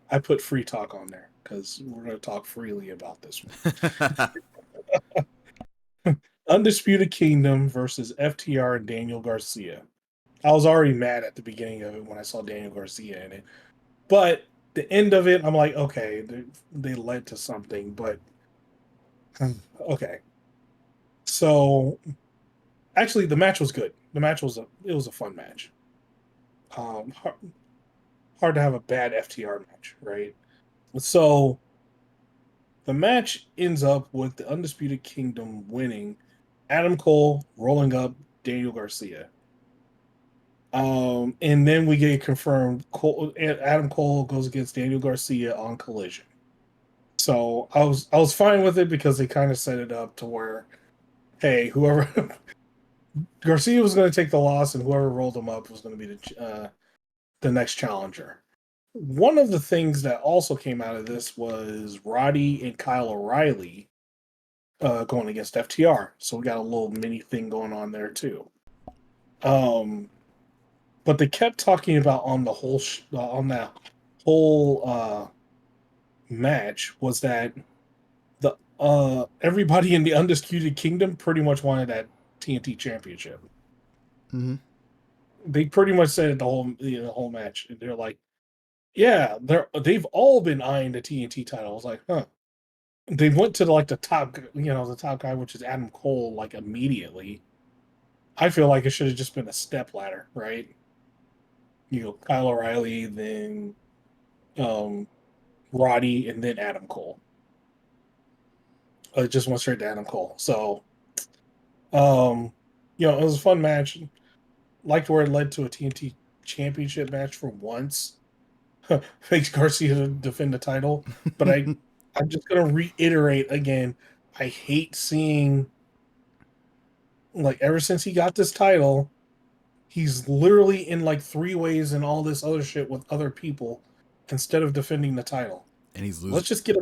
I put free talk on there because we're going to talk freely about this one. Undisputed Kingdom versus FTR and Daniel Garcia. I was already mad at the beginning of it when I saw Daniel Garcia in it. But the end of it, I'm like, okay, they led to something, but okay. So actually, the match was good. The match was a fun match. Hard to have a bad FTR match, right? So the match ends up with the Undisputed Kingdom winning, Adam Cole rolling up Daniel Garcia. And then we get confirmed Adam Cole goes against Daniel Garcia on Collision. So I was fine with it because they kind of set it up to where, hey, whoever Garcia was going to take the loss, and whoever rolled him up was going to be the next challenger. One of the things that also came out of this was Roddy and Kyle O'Reilly going against FTR. So we got a little mini thing going on there too. But they kept talking about on the whole on that whole match was that the everybody in the Undisputed Kingdom pretty much wanted that TNT Championship. Mm-hmm. They pretty much said it the whole match. They're like, yeah, they've all been eyeing the TNT title. I was like, huh. They went to like the top guy, which is Adam Cole, like immediately. I feel like it should have just been a step ladder, right? Kyle O'Reilly, then Roddy, and then Adam Cole. It just went straight to Adam Cole. So, it was a fun match. Liked where it led to a TNT Championship match for once. Makes Garcia defend the title, but I'm just gonna reiterate again. I hate seeing, like, ever since he got this title, he's literally in like 3-ways and all this other shit with other people instead of defending the title. And he's losing. Let's just get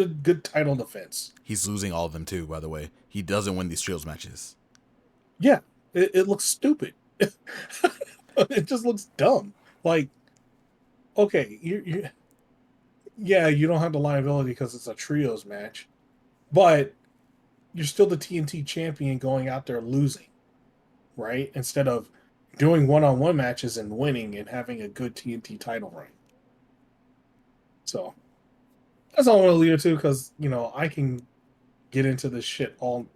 a good title defense. He's losing all of them too. By the way, he doesn't win these trios matches. Yeah, it looks stupid. It just looks dumb. Like, okay, you don't have the liability because it's a trios match, but you're still the TNT champion going out there losing, right? Instead of doing one-on-one matches and winning and having a good TNT title reign. So that's all I want to leave it to, because I can get into this shit all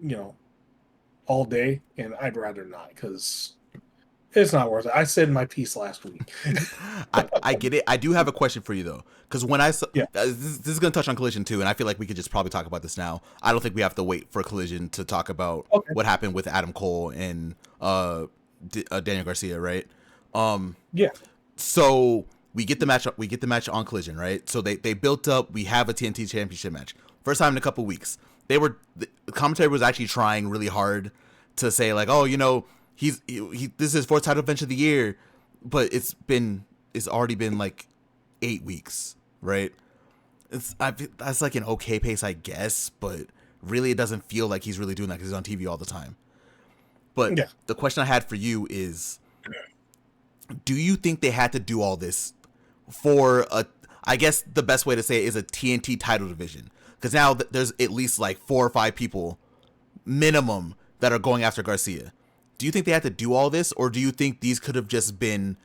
day, and I'd rather not, because it's not worth it. I said my piece last week. I get it. I do have a question for you though, because when I Yeah. this is going to touch on Collision too, and I feel like we could just probably talk about this now. I don't think we have to wait for Collision to talk about what happened with Adam Cole and Daniel Garcia, right? Yeah. So we get the match. We get the match on Collision, right? So they built up. We have a TNT Championship match. First time in a couple weeks. The commentary was actually trying really hard to say like, oh, this is his 4th title defense of the year, but it's already been like 8 weeks, right? That's like an okay pace, I guess, but really it doesn't feel like he's really doing that because he's on TV all the time. But Yeah. The question I had for you is, do you think they had to do all this for I guess the best way to say it is a TNT title division? Because now there's at least like 4 or 5 people minimum that are going after Garcia. Do you think they had to do all this, or do you think these could have just been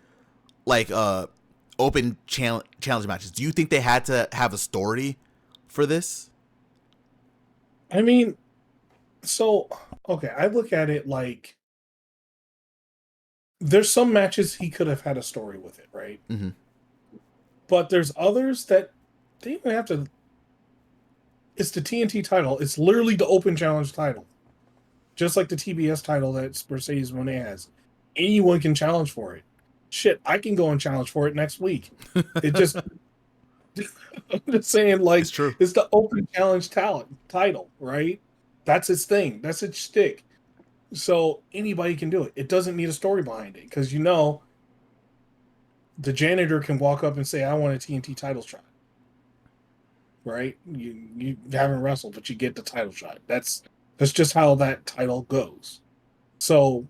like open challenge matches? Do you think they had to have a story for this? I mean, so, okay, I look at it like there's some matches he could have had a story with it, right? Mm-hmm. But there's others that they even have to. It's the TNT title. It's literally the open challenge title. Just like the TBS title that Mercedes Moné has. Anyone can challenge for it. Shit, I can go and challenge for it next week. It just... I'm just saying, like, It's true. It's the open challenge title, right? That's its thing. That's its shtick. So anybody can do it. It doesn't need a story behind it, because the janitor can walk up and say, I want a TNT title shot. Right? You haven't wrestled, but you get the title shot. That's just how that title goes. So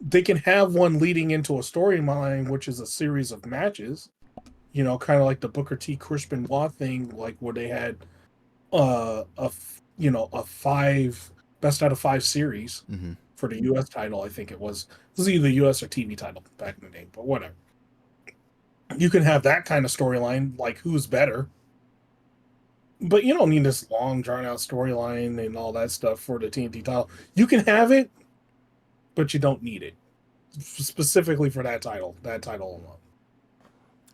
they can have one leading into a storyline, which is a series of matches. kind of like the Booker T. Chris Benoit thing, like where they had a 5 best out of 5 series Mm-hmm. for the U.S. title. I think it was either U.S. or TV title back in the day, but whatever. You can have that kind of storyline, like who's better, but you don't need this long drawn out storyline and all that stuff for the TNT title. You can have it, but you don't need it specifically for that title alone.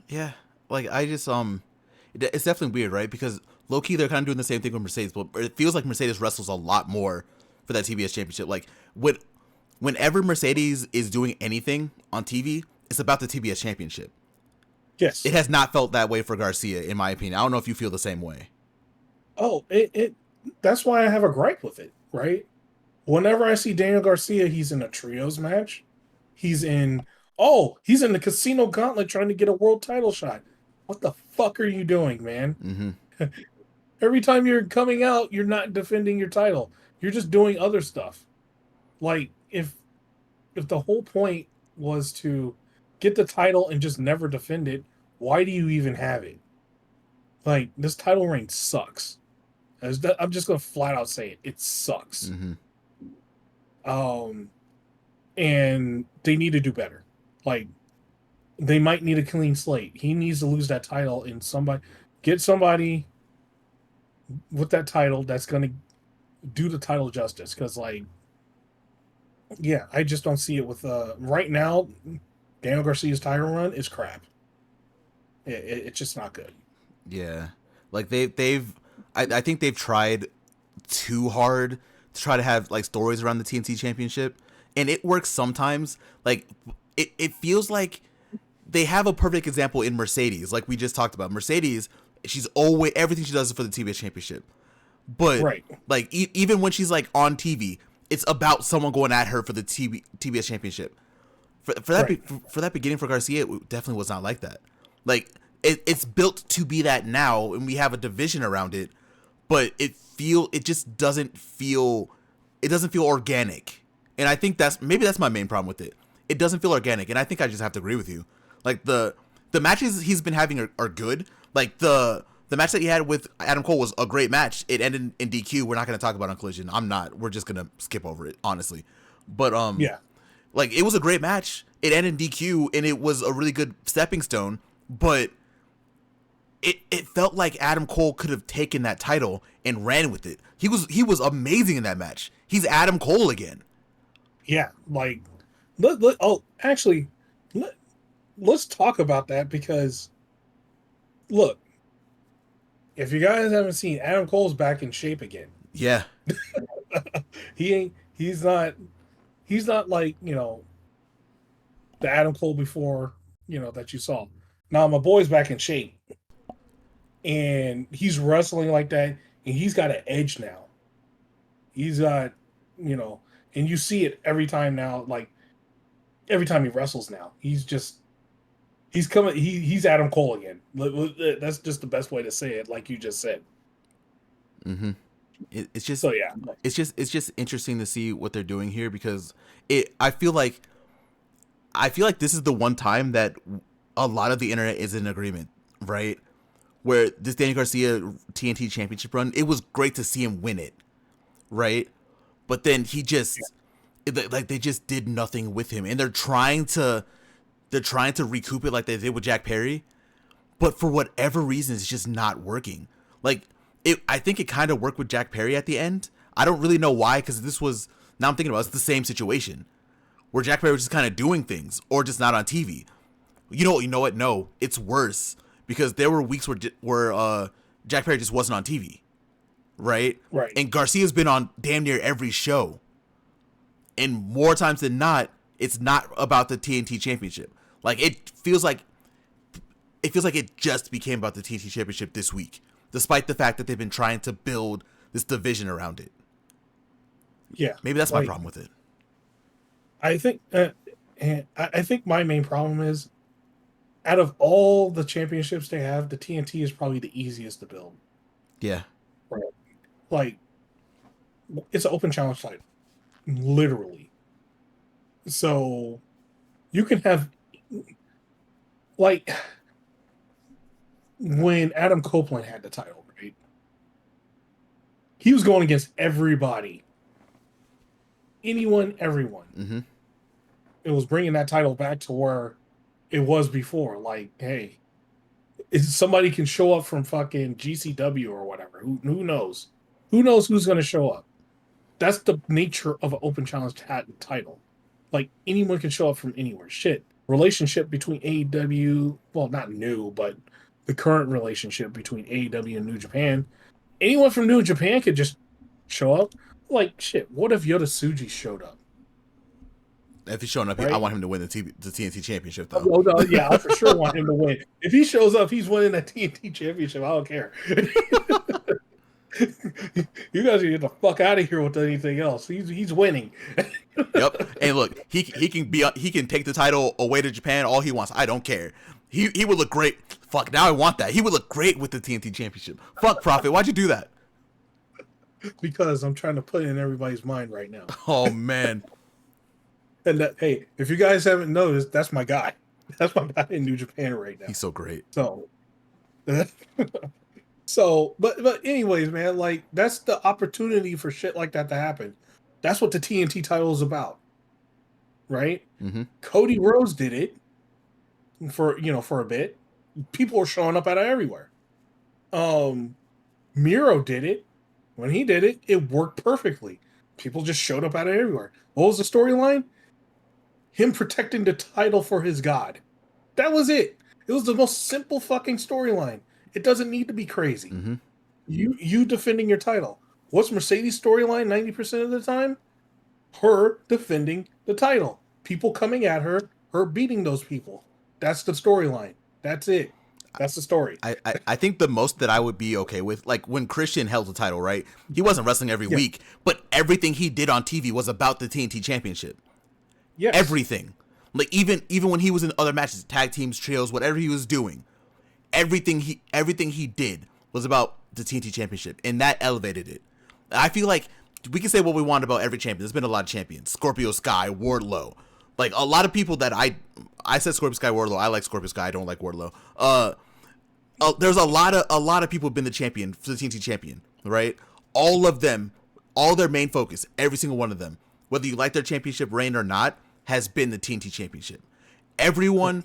Yeah, like I just it's definitely weird, right? Because low key they're kind of doing the same thing with Mercedes, but it feels like Mercedes wrestles a lot more for that TBS championship. Like whenever Mercedes is doing anything on TV, it's about the TBS championship. Yes. It has not felt that way for Garcia, in my opinion. I don't know if you feel the same way. Oh, it that's why I have a gripe with it, right? Whenever I see Daniel Garcia, he's in a trios match. He's in he's in the Casino Gauntlet trying to get a world title shot. What the fuck are you doing, man? Mm-hmm. Every time you're coming out, you're not defending your title. You're just doing other stuff. Like if the whole point was to get the title and just never defend it, why do you even have it? Like this title reign sucks. I'm just gonna flat out say it. It sucks. Mm-hmm. Um, and they need to do better. Like they might need a clean slate. He needs to lose that title and get somebody with that title that's gonna do the title justice. Because yeah, I just don't see it with right now. Daniel Garcia's title run is crap. It's just not good. Yeah, like I think they've tried too hard to try to have like stories around the TNT championship, and it works sometimes. Like it feels like they have a perfect example in Mercedes, like we just talked about. Mercedes, she's always everything she does is for the TBS championship, but Right. like even when she's like on TV, it's about someone going at her for the TBS championship. For that beginning for Garcia, it definitely was not like that. Like it's built to be that now, and we have a division around it, but it just doesn't feel organic. And I think that's my main problem with it. It doesn't feel organic, and I think I just have to agree with you. Like the matches he's been having are good. Like the match that he had with Adam Cole was a great match. It ended in DQ. We're not going to talk about on Collision. I'm not. We're just going to skip over it, honestly. But Yeah. like it was a great match. It ended in DQ, and it was a really good stepping stone. But it felt like Adam Cole could have taken that title and ran with it. He was amazing in that match. He's Adam Cole again. Yeah. Like, actually, let's talk about that because, look, if you guys haven't seen, Adam Cole's back in shape again. Yeah. He's not like, the Adam Cole before, that you saw. Now my boy's back in shape. And he's wrestling like that, and he's got an edge now. He's got, and you see it every time now, like every time he wrestles now. He's coming he's Adam Cole again. That's just the best way to say it, like you just said. Mm-hmm. It's just So yeah. it's just interesting to see what they're doing here because I feel like this is the one time that a lot of the internet is in agreement, right? Where this Daniel Garcia TNT championship run, it was great to see him win it, right? But then he just they just did nothing with him, and they're trying to recoup it like they did with Jack Perry, but for whatever reason, it's just not working. Like I think it kind of worked with Jack Perry at the end. I don't really know why, because now I'm thinking about it's the same situation where Jack Perry was just kind of doing things or just not on TV. You know what? No, it's worse. Because there were weeks where Jack Perry just wasn't on TV, right? Right. And Garcia's been on damn near every show. And more times than not, it's not about the TNT Championship. Like it feels like it just became about the TNT Championship this week, despite the fact that they've been trying to build this division around it. Yeah. Maybe that's my problem with it. I think, and I think my main problem is, out of all the championships they have, the TNT is probably the easiest to build. Yeah. Right. Like, it's an open challenge title. Literally. So, you can have, like, when Adam Copeland had the title, right? He was going against everybody, anyone, everyone. Mm-hmm. It was bringing that title back to where it was before. Like, hey, if somebody can show up from fucking GCW or whatever. Who knows? Who knows who's going to show up? That's the nature of an open challenge title. Like anyone can show up from anywhere. Shit. Relationship between AEW, well, not new, but the current relationship between AEW and New Japan. Anyone from New Japan could just show up. Like shit. What if Yoda Tsuji showed up? If he's showing up, I Right? want him to win the TNT Championship, though. Oh, no, yeah, I for sure want him to win. If he shows up, he's winning that TNT championship. I don't care. You guys can get the fuck out of here with anything else. He's winning. Yep. And look, he can take the title away to Japan all he wants. I don't care. He would look great. Fuck, now I want that. He would look great with the TNT Championship. Fuck, Prophet, why'd you do that? Because I'm trying to put it in everybody's mind right now. Oh man. And that, hey, if you guys haven't noticed, that's my guy. That's my guy in New Japan right now. He's so great. So, but anyways, man, like that's the opportunity for shit like that to happen. That's what the TNT title is about, right? Mm-hmm. Cody Rhodes did it for a bit. People were showing up out of everywhere. Miro did it. When he did it, it worked perfectly. People just showed up out of everywhere. What was the storyline? Him protecting the title for his god. That was it. It was the most simple fucking storyline. It doesn't need to be crazy. Mm-hmm. You defending your title. What's Mercedes' storyline 90% of the time? Her defending the title. People coming at her beating those people. That's the storyline. That's it. That's the story. I think the most that I would be okay with, like when Christian held the title, right? He wasn't wrestling every week, but everything he did on TV was about the TNT Championship. Yes. Everything. Like even when he was in other matches, tag teams, trios, whatever he was doing, everything he did was about the TNT Championship, and that elevated it. I feel like we can say what we want about every champion. There's been a lot of champions. Scorpio Sky, Wardlow. Like a lot of people that I said Scorpio Sky, Wardlow. I like Scorpio Sky. I don't like Wardlow. There's a lot of people have been the champion for the TNT champion, right? All of them, all their main focus, every single one of them, whether you like their championship reign or not, has been the TNT championship. Everyone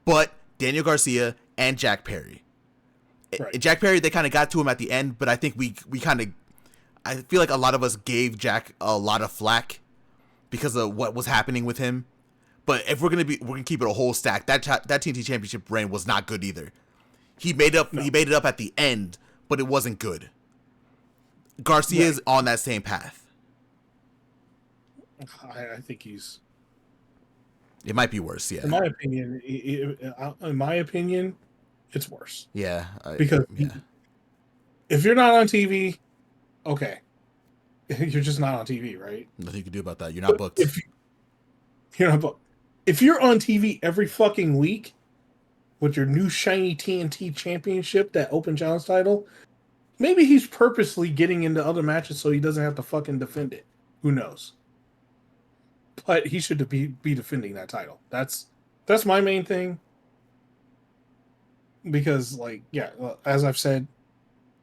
but Daniel Garcia and Jack Perry. Right. Jack Perry, they kind of got to him at the end, but I think I feel like a lot of us gave Jack a lot of flack because of what was happening with him. But if we're gonna keep it a whole stack, that TNT championship reign was not good either. He made it up at the end, but it wasn't good. Garcia is on that same path. I think he's. It might be worse, yeah. In my opinion, it's worse. Yeah. Because if you're not on TV, okay, you're just not on TV, right? Nothing you can do about that. You're not booked. If you're on TV every fucking week with your new shiny TNT championship, that open challenge title, maybe he's purposely getting into other matches so he doesn't have to fucking defend it. Who knows? But he should be defending that title. That's my main thing. Because, like, yeah, as I've said,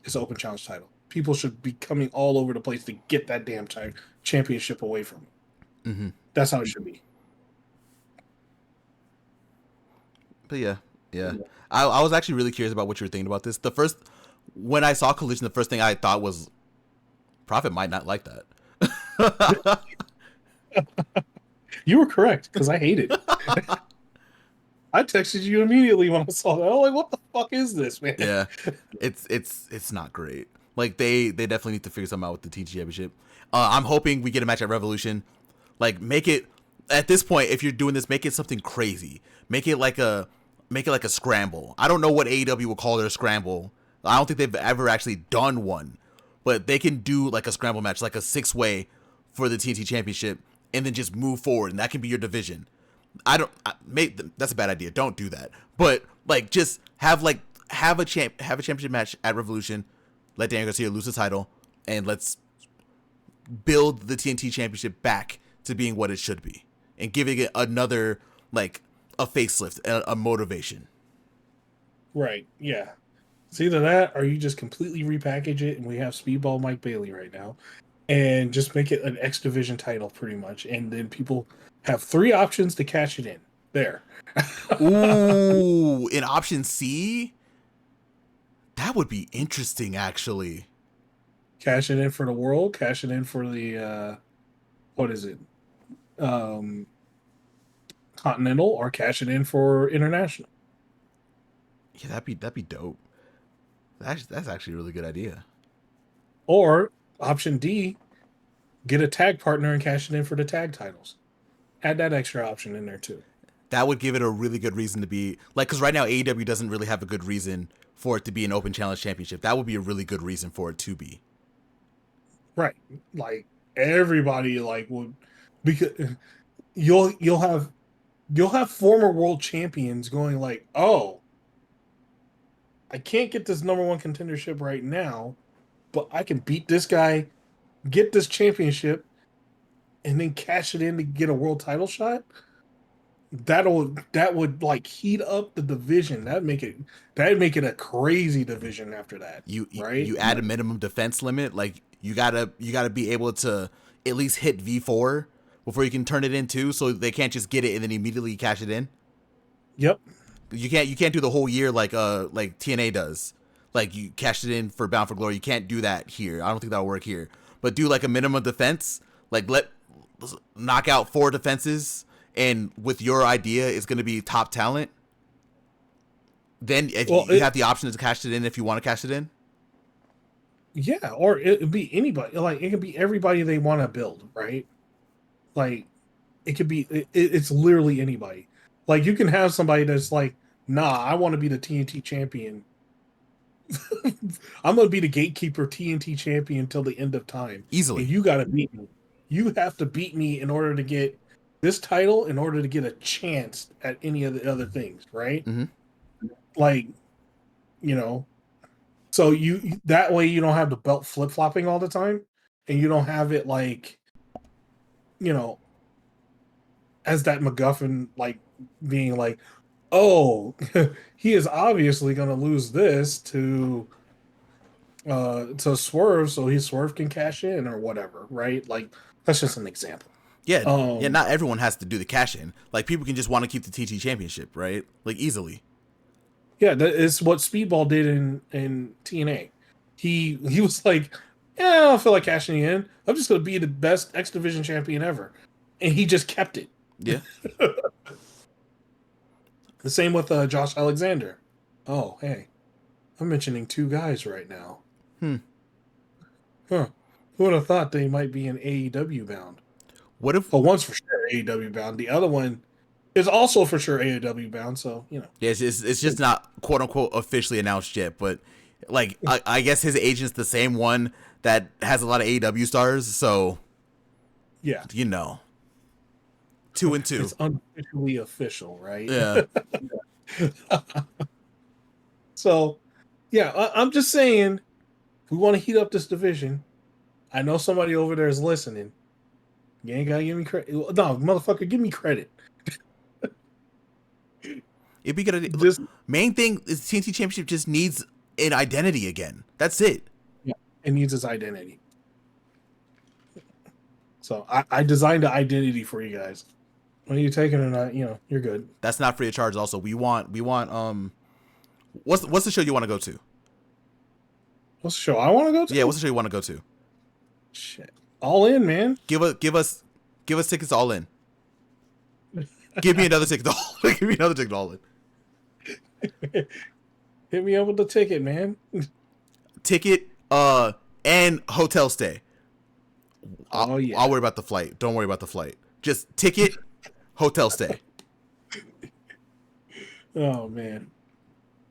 it's an open challenge title. People should be coming all over the place to get that damn championship away from him. Mm-hmm. That's how it should be. But yeah. I was actually really curious about what you were thinking about this. When I saw Collision, the first thing I thought was, Prophet might not like that. You were correct, because I hate it. I texted you immediately when I saw that. I was like, what the fuck is this, man? Yeah. It's not great. Like they definitely need to figure something out with the TNT Championship. I'm hoping we get a match at Revolution. Like make it at this point, if you're doing this, make it something crazy. Make it like a scramble. I don't know what AEW will call their scramble. I don't think they've ever actually done one. But they can do like a scramble match, like a 6-way for the TNT Championship, and then just move forward, and that can be your division. That's a bad idea. Don't do that. But like, just have a championship match at Revolution. Let Daniel Garcia lose the title, and let's build the TNT Championship back to being what it should be, and giving it another like a facelift, a motivation. Right. Yeah. It's either that or you just completely repackage it, and we have Speedball Mike Bailey right now, and just make it an X Division title pretty much, and then people have 3 options to cash it in. There. Ooh, in option C, that would be interesting actually. Cash it in for the world, cash it in for the what is it? Um Continental, or cash it in for international. Yeah, that'd be dope. That's actually a really good idea. Or option D, get a tag partner and cash it in for the tag titles. Add that extra option in there too. That would give it a really good reason to be like, because right now AEW doesn't really have a good reason for it to be an open challenge championship. That would be a really good reason for it to be. Right. Like everybody like would, because you'll have former world champions going like, "Oh, I can't get this number 1 contendership right now, but I can beat this guy, get this championship, and then cash it in to get a world title shot." That would like heat up the division. That'd make it a crazy division after that, right? You add a minimum defense limit. Like you gotta be able to at least hit V4 before you can turn it in too. So they can't just get it and then immediately cash it in. Yep. You can't do the whole year like TNA does. Like you cash it in for Bound for Glory. You can't do that here. I don't think that'll work here. But do like a minimum defense. Like knock out 4 defenses, and with your idea, it's going to be top talent. Then you have the option to cash it in if you want to cash it in. Yeah, or it'd be anybody. Like it could be everybody they want to build, right? Like it could be. It's literally anybody. Like you can have somebody that's like, "Nah, I want to be the TNT champion. I'm going to be the gatekeeper TNT champion until the end of time. Easily. And you got to beat me. You have to beat me in order to get this title, in order to get a chance at any of the other things, right? Mm-hmm. Like, you know, so you that way you don't have the belt flip flopping all the time, and you don't have it like, you know, as that MacGuffin like being like, oh, he is obviously going to lose this to Swerve, so Swerve can cash in or whatever, right? Like that's just an example. Yeah, yeah. Not everyone has to do the cash in. Like people can just want to keep the TT championship, right? Like easily. Yeah, that is what Speedball did in TNA. He was like, yeah, I don't feel like cashing in. I'm just going to be the best X Division champion ever, and he just kept it. Yeah. The same with Josh Alexander. Oh, hey, I'm mentioning 2 guys right now. Huh. Who would have thought they might be in AEW bound? What if? Well, one's for sure AEW bound. The other one is also for sure AEW bound. So Yeah, it's just not quote unquote officially announced yet. But like, I guess his agent's the same one that has a lot of AEW stars. So yeah, 2 and 2. It's unofficially official, right? Yeah. So, yeah, I'm just saying, if we want to heat up this division, I know somebody over there is listening. You ain't gotta give me credit. No, motherfucker, give me credit. It'd be good. Main thing is TNT Championship just needs an identity again. That's it. Yeah, it needs its identity. So I designed an identity for you guys. Whether you take it or not, you're good. That's not free of charge. Also, we want what's the show you want to go to? What's the show I want to go to? Yeah, what's the show you want to go to? Shit, All In, man. Give us tickets to All In. Give me another ticket to All In. Give me another ticket to All In. Hit me up with the ticket, man. Ticket, and hotel stay. I'll worry about the flight. Don't worry about the flight. Just ticket, hotel stay. Oh man.